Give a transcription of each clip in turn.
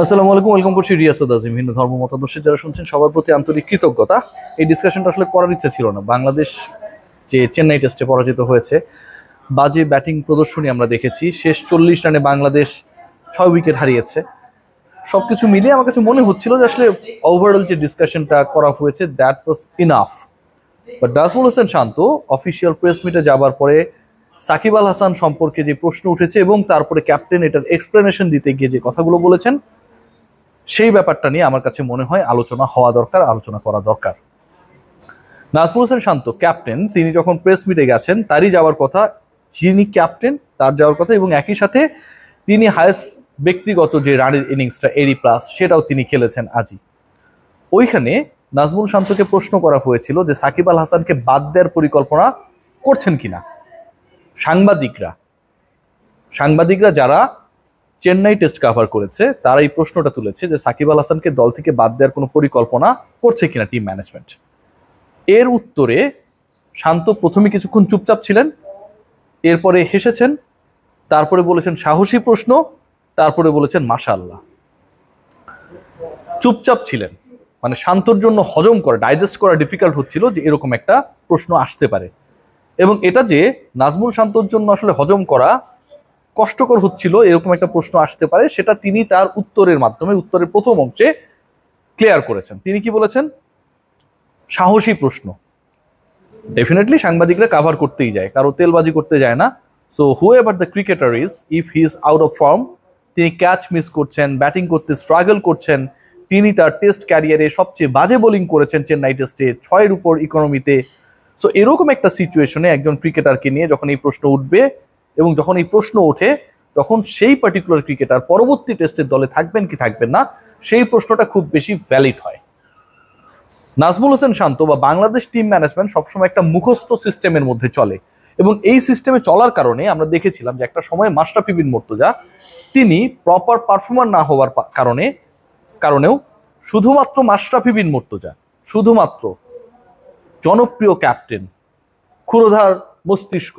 আসসালামু আলাইকুম, ওয়েলকাম করছি রিয়াসাদ আজিম। হিন্দু ধর্ম মতাদর্শের যারা শুনছেন সবার প্রতি আন্তরিক কৃতজ্ঞতা। এই ডিসকাশনটা আসলে করার ইচ্ছা ছিল না। বাংলাদেশ যে চেন্নাই টেস্টে পরাজিত হয়েছে, বাজে ব্যাটিং প্রদর্শনী আমরা দেখেছি। শেষ 40 রানে বাংলাদেশ 6 উইকেট হারিয়েছে। সবকিছু মিলিয়ে আমার কাছে মনে হচ্ছিল যে আসলে ওভারঅল যে ডিসকাশনটা করা হয়েছে that was enough. But Nazmul Hossain Shanto official press মিটে যাবার পরে সাকিব আল হাসান সম্পর্কে যে প্রশ্ন উঠেছে এবং তারপরে ক্যাপ্টেন এটার এক্সপ্লেনেশন দিতে গিয়ে যে কথাগুলো বলেছেন, সেই ব্যাপারটা নিয়ে আমার কাছে মনে হয় আলোচনা হওয়া দরকার, আলোচনা করা দরকার। নাজমুল হোসেন শান্ত ক্যাপ্টেন, তিনি যখন প্রেস মিটে গেছেন তারই যাওয়ার কথা, যিনি ক্যাপ্টেন তার যাওয়ার কথা, এবং একই সাথে তিনি হায়েস্ট ব্যক্তিগত যে রানের ইনিংসটা 80+ সেটাও তিনি খেলেছেন আজই। ওইখানে নাজমুল শান্তকে প্রশ্ন করা হয়েছিল যে সাকিব আল হাসানকে বাদ দেওয়ার পরিকল্পনা করছেন কিনা। সাংবাদিকরা যারা চেন্নাই টেস্ট কভার করেছে তারা এই প্রশ্নটা তুলেছে যে সাকিব আল হাসানকে দল থেকে বাদ দেওয়ার কোনো পরিকল্পনা করছে কিনা টিম ম্যানেজমেন্ট। এর উত্তরে শান্ত প্রথমে কিছুক্ষণ চুপচাপ ছিলেন, এরপরে হেসেছেন, তারপরে বলেছেন সাহসী প্রশ্ন, তারপরে বলেছেন মাশাআল্লাহ। চুপচাপ ছিলেন, মানে শান্তর জন্য হজম করা, ডাইজেস্ট করা ডিফিকাল্ট হচ্ছিল যে এরকম একটা প্রশ্ন আসতে পারে, এবং এটা যে নাজমুল শান্তর জন্য আসলে হজম করা কষ্টকর হচ্ছিল এরকম একটা প্রশ্ন আসতে পারে, সেটা তিনি তার উত্তরের মাধ্যমে, উত্তরের প্রথম অংশে ক্লিয়ার করেছেন। তিনি কি বলেছেন? সাহসী প্রশ্ন। ডেফিনেটলি সাংবাদিকরা কাভার করতেই যায়, কারো তেলবাজি করতে যায় না। So whoever the cricketer is, if he is out of form, তিনি ক্যাচ মিস করছেন, ব্যাটিং করতে স্ট্রাগল করছেন, তিনি তার টেস্ট ক্যারিয়ারে সবচেয়ে বাজে বোলিং করেছেন চেন্নাই টেস্টে 6-এর উপর ইকোনমিতে। সো এরকম একটা সিচুয়েশনে একজন ক্রিকেটারকে নিয়ে যখন এই প্রশ্ন উঠবে, এবং যখন এই প্রশ্ন ওঠে তখন সেই পার্টিকুলার ক্রিকেটার পরবর্তী টেস্টের দলে থাকবেন কি থাকবেন না, সেই প্রশ্নটা খুব বেশি ভ্যালিড হয়। নাজমুল হোসেন শান্ত বা বাংলাদেশ টিম ম্যানেজমেন্ট সবসময় একটা মুখস্থ সিস্টেমের মধ্যে চলে, এবং এই সিস্টেমে চলার কারণে আমরা দেখেছিলাম যে একটা সময় মাশরাফি বিন মুর্তজা তিনি প্রপার পারফর্মার না হওয়ার কারণেও শুধুমাত্র মাশরাফি বিন মুর্তজা, শুধুমাত্র জনপ্রিয় ক্যাপ্টেন, ক্ষুরধার মস্তিষ্ক,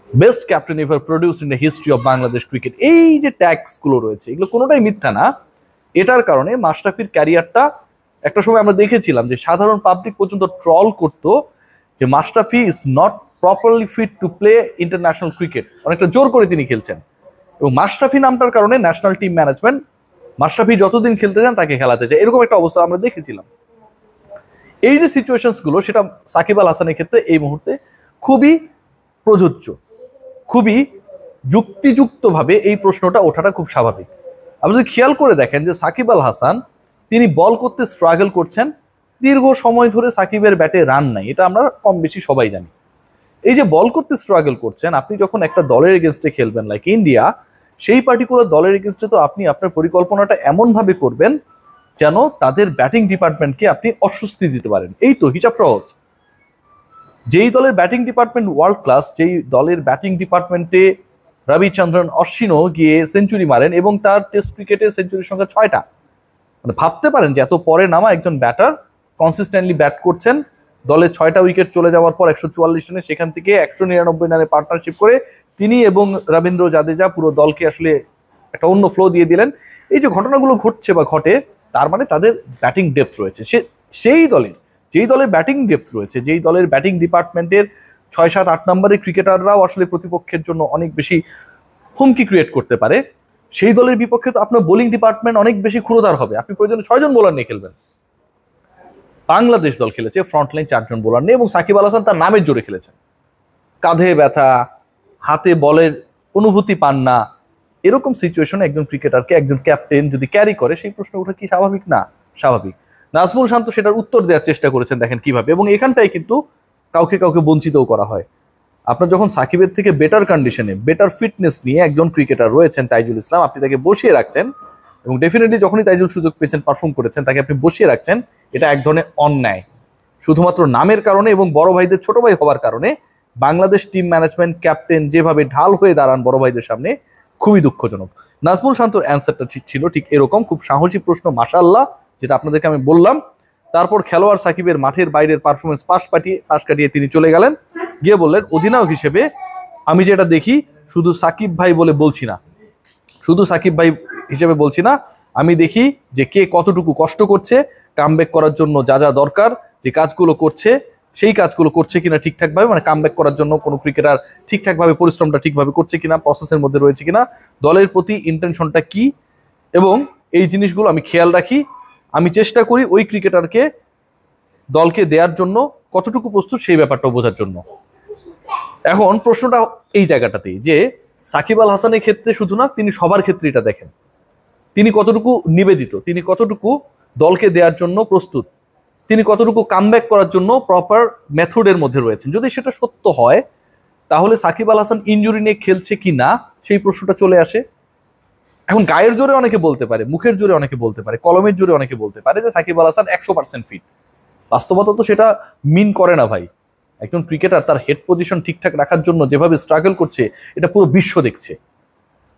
best captain ever produce in the history of Bangladesh cricket, এই যে ট্যাক্সগুলো রয়েছে এগুলো কোনোটাই মিথ্যা না। এটার কারণে মাশরাফির ক্যারিয়ারটা একটা সময় আমরা দেখেছিলাম যে সাধারণ পাবলিক পর্যন্ত ট্রল করতো যে Mashrafe is not properly fit to play international cricket, অনেকটা জোর করে তিনি খেলছেন। এবং মাশরাফি নামটার কারণে ন্যাশনাল টিম ম্যানেজমেন্ট মাশরাফি যতদিন খেলতে চান তাকে খেলাতে চায়, এরকম একটা অবস্থা আমরা দেখেছিলাম। এই যে সিচুয়েশনসগুলো, সেটা সাকিব আল হাসানের ক্ষেত্রে এই মুহূর্তে খুবই প্রযোজ্য, খুবই যুক্তিযুক্তভাবে এই প্রশ্নটা ওঠাটা খুব স্বাভাবিক। আপনি যদি খেয়াল করে দেখেন যে সাকিব আল হাসান তিনি বল করতে স্ট্রাগল করছেন, দীর্ঘ সময় ধরে সাকিবের ব্যাটে রান নাই, এটা আমরা কম বেশি সবাই জানি। এই যে বল করতে স্ট্রাগল করছেন, আপনি যখন একটা দলের এগেনস্টে খেলবেন লাইক ইন্ডিয়া, সেই পার্টিকুলার দলের এগেনস্টে তো আপনি আপনার পরিকল্পনাটা এমনভাবে করবেন যেন তাদের ব্যাটিং ডিপার্টমেন্টকে আপনি অস্বস্তি দিতে পারেন। এই তো হিসাব সহজ। যেই দলের ব্যাটিং ডিপার্টমেন্ট ওয়ার্ল্ড ক্লাস, যেই দলের ব্যাটিং ডিপার্টমেন্টে রবিচন্দ্রন অশ্বিনও গিয়ে সেঞ্চুরি মারেন এবং তার টেস্ট ক্রিকেটে সেঞ্চুরির সংখ্যা 6টা, মানে ভাবতে পারেন যে এত পরে নামা একজন ব্যাটার কনসিস্টেন্টলি ব্যাট করছেন, দলে 6টা উইকেট চলে যাওয়ার পর 144 রানে, সেখান থেকে 199 রানে পার্টনারশিপ করে তিনি এবং রবীন্দ্র জাদেজা পুরো দলকে আসলে একটা অন্য ফ্লো দিয়ে দিলেন। এই যে ঘটনাগুলো ঘটছে বা ঘটে, তার মানে তাদের ব্যাটিং ডেপথ রয়েছে। যেই দলের ব্যাটিং ডেপথ রয়েছে, যেই দলের ব্যাটিং ডিপার্টমেন্টের 6, 7, 8 নম্বরের ক্রিকেটাররাও আসলে প্রতিপক্ষের জন্য অনেক বেশি হুমকি ক্রিয়েট করতে পারে, সেই দলের বিপক্ষে তো আপনার বোলিং ডিপার্টমেন্ট অনেক বেশি ক্ষুরধার হবে। আপনি প্রয়োজনে 6 জন বোলার নিয়ে খেলবেন। বাংলাদেশ দল খেলেছে ফ্রন্টলাইন 4 জন বোলার নিয়ে, এবং সাকিব আল হাসান তার নামের জোরে খেলেছেন। কাঁধে ব্যথা, হাতে বলের অনুভূতি পান না, এরকম সিচুয়েশনে একজন ক্রিকেটারকে একজন ক্যাপ্টেন যদি ক্যারি করে, সেই প্রশ্ন ওঠা কি স্বাভাবিক না? স্বাভাবিক। নাজমুল শান্ত সেটার উত্তর দেওয়ার চেষ্টা করেছেন, দেখেন কিভাবে, এবং এখানটাই কিন্তু কাউকে বঞ্চিতও করা হয়। আপনার যখন সাকিবের থেকে বেটার কন্ডিশনে, বেটার ফিটনেস নিয়ে একজন ক্রিকেটার রয়েছেন তাইজুল ইসলাম, আপনি তাকে বসিয়ে রাখছেন, এবং ডেফিনেটলি যখনই তাইজুল সুযোগ পেয়েছেন, পারফর্ম করেছেন, তাকে আপনি বসিয়ে রাখছেন, এটা এক ধরনের অন্যায়। শুধুমাত্র নামের কারণে এবং বড় ভাইদের ছোট ভাই হওয়ার কারণে বাংলাদেশ টিম ম্যানেজমেন্ট, ক্যাপ্টেন যেভাবে ঢাল হয়ে দাঁড়ান বড় ভাইদের সামনে, খুবই দুঃখজনক। নাজমুল শান্তর অ্যান্সারটা ছিল ঠিক এরকম, খুব সাহসী প্রশ্ন, মাশাআল্লাহ, যেটা আপনাদেরকে আমি বললাম। তারপর খেলোয়াড় সাকিবের মাঠের বাইরের পারফরমেন্স পাশ কাটিয়ে তিনি চলে গেলেন, গিয়ে বললেন অধিনায়ক হিসেবে আমি যেটা দেখি শুধু সাকিব ভাই বলে বলছি না, শুধু সাকিব ভাই হিসেবে বলছি না, আমি দেখি যে কে কতটুকু কষ্ট করছে কামব্যাক করার জন্য, যা যা দরকার যে কাজগুলো করছে সেই কাজগুলো করছে কিনা ঠিকঠাকভাবে, মানে কামব্যাক করার জন্য কোনো ক্রিকেটার ঠিকঠাকভাবে পরিশ্রমটা ঠিকভাবে করছে কিনা, প্রসেসের মধ্যে রয়েছে কিনা, দলের প্রতি ইন্টেনশনটা কি, এবং এই জিনিসগুলো আমি খেয়াল রাখি। আমি চেষ্টা করি ওই ক্রিকেটারকে দলকে দেওয়ার জন্য কতটুকু প্রস্তুত সেই ব্যাপারটা বোঝার জন্য। এখন প্রশ্নটা এই জায়গাটাতেই যে সাকিব আল হাসানের ক্ষেত্রে শুধু না, তিনি সবার ক্ষেত্রে এটা দেখেন, তিনি কতটুকু নিবেদিত, তিনি কতটুকু দলকে দেওয়ার জন্য প্রস্তুত, তিনি কতটুকু কামব্যাক করার জন্য প্রপার মেথডের মধ্যে রয়েছেন। যদি সেটা সত্য হয় তাহলে সাকিব আল হাসান ইনজুরি নিয়ে খেলছে কি না সেই প্রশ্নটা চলে আসে। এখন গায়ের জোরে অনেকে বলতে পারে, মুখের জোরে অনেকে বলতে পারে, কলমের জোরে অনেকে বলতে পারে যে সাকিব আল হাসান 100% ফিট। বাস্তবতা তো সেটা মিন করে না ভাই। একজন ক্রিকেটার তার হেড পজিশন ঠিকঠাক রাখার জন্য যেভাবে স্ট্রাগল করছে এটা পুরো বিশ্ব দেখছে।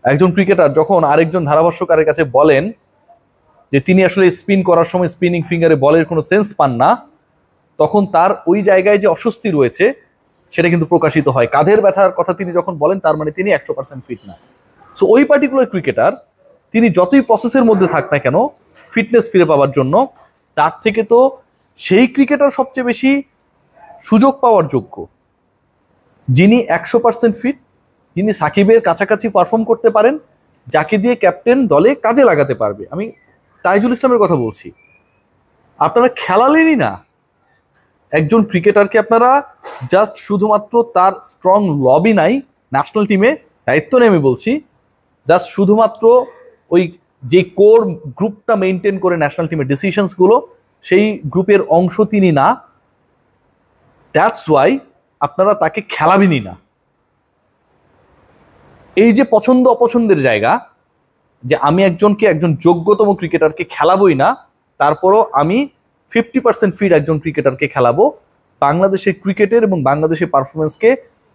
একজন ক্রিকেটার যখন আরেকজন ধারাভাষ্যকারের কাছে বলেন যে তিনি আসলে স্পিন করার সময় স্পিনিং ফিঙ্গারে বলের কোনো সেন্স পান না, তখন তার ওই জায়গায় যে অস্বস্তি রয়েছে সেটা কিন্তু প্রকাশিত হয়। কাঁধের ব্যথার কথা তিনি যখন বলেন তার মানে তিনি 100% ফিট না। সো ওই পার্টিকুলার ক্রিকেটার তিনি যতই প্রসেসের মধ্যে থাক না কেন ফিটনেস ফিরে পাওয়ার জন্য, তার থেকে তো সেই ক্রিকেটার সবচেয়ে বেশি সুযোগ পাওয়ার যোগ্য যিনি 100% ফিট, যিনি সাকিবের কাছাকাছি পারফর্ম করতে পারেন, যাকে দিয়ে ক্যাপ্টেন দলে কাজে লাগাতে পারবে। আমি তাইজুল ইসলামের কথা বলছি। আপনারা খেলালেনই না একজন ক্রিকেটারকে, আপনারা জাস্ট শুধুমাত্র তার স্ট্রং লবি নাই ন্যাশনাল টিমে, দায়িত্ব নেই আমি বলছি, জাস্ট শুধুমাত্র ওই যে কোর গ্রুপটা মেনটেন করে ন্যাশনাল টিমের ডিসিশনসগুলো, সেই গ্রুপের অংশ তিনি না। দ্যাটস ওয়াই আপনারা তাকে খেলাবেনই না। এই যে পছন্দ অপছন্দের জায়গা, যে আমি একজন যোগ্যতম ক্রিকেটারকে খেলাবই না, তারপরও আমি 50% ফিট একজন ক্রিকেটারকে খেলাবো, বাংলাদেশের ক্রিকেটের এবং বাংলাদেশের পারফরমেন্সকে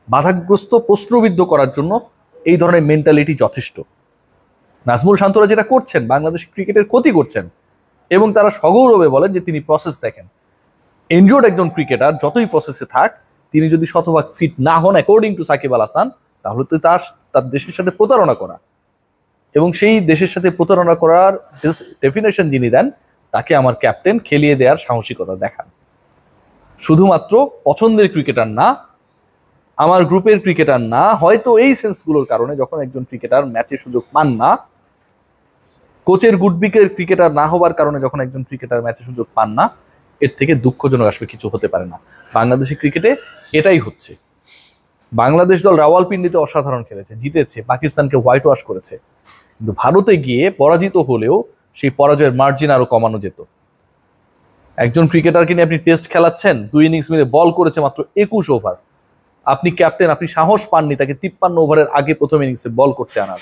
বাধাগ্রস্ত প্রশ্নবিদ্ধ করার জন্য এই ধরনের মেন্টালিটি যথেষ্ট। নাজমুল শান্তরা যেটা করছেন বাংলাদেশ ক্রিকেটের ক্ষতি করছেন, এবং তারা সগৌরবে বলেন যে তিনি প্রসেস দেখেন। ইনজুর্ড একজন ক্রিকেটার যতই প্রসেসে থাক, তিনি যদি শতভাগ ফিট না হন অ্যাকর্ডিং টু সাকিব আল হাসান, তাহলে তো তার দেশের সাথে প্রতারণা করা, এবং সেই দেশের সাথে প্রতারণা করার ডেফিনেশন যিনি দেন তাকে আমার ক্যাপ্টেন খেলিয়ে দেওয়ার সাহসিকতা দেখান। শুধুমাত্র পছন্দের ক্রিকেটার না, আমার গ্রুপের ক্রিকেটার না, হয়তো এই সেন্সগুলোর কারণে যখন একজন ক্রিকেটার ম্যাচে সুযোগ পান না, কোচের গুডবিকের ক্রিকেটার না হবার কারণে যখন একজন ক্রিকেটার ম্যাচে সুযোগ পান না, এর থেকে দুঃখজনক আসলে কিছু হতে পারে না। বাংলাদেশি ক্রিকেটে এটাই হচ্ছে। বাংলাদেশ দল রাওয়ালপিন্ডিতে অসাধারণ খেলেছে, জিতেছে, পাকিস্তানকে হোয়াইট ওয়াশ করেছে, কিন্তু ভারতে গিয়ে পরাজিত হলেও সেই পরাজয়ের মার্জিন আরো কমানো যেত। একজন ক্রিকেটারকে নিয়ে আপনি টেস্ট খেলাচ্ছেন, 2 ইনিংস মিলে বল করেছে মাত্র 21 ওভার, আপনি ক্যাপ্টেন, আপনি সাহস পাননি তাকে 53 ওভারের আগে প্রথম ইনিংসে বল করতে আনার।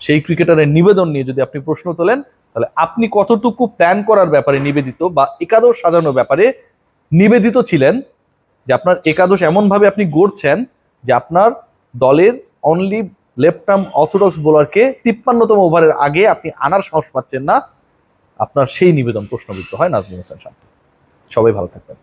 সেই ক্রিকেটারের নিবেদন নিয়ে যদি আপনি প্রশ্ন তোলেন, তাহলে আপনি কতটুকু প্ল্যান করার ব্যাপারে নিবেদিত বা একাদশ সাজানোর ব্যাপারে নিবেদিত ছিলেন, যে আপনার একাদশ এমনভাবে আপনি গড়ছেন যে আপনার দলের অনলি লেফট আর্ম অর্থোডক্স বোলারকে 53তম ওভারের আগে আপনি আনার সাহস পাচ্ছেন না। আপনার সেই নিবেদন প্রশ্নবিদ্ধ হয় নাজমুল হাসান শান্ত। সবাই ভালো থাকবেন।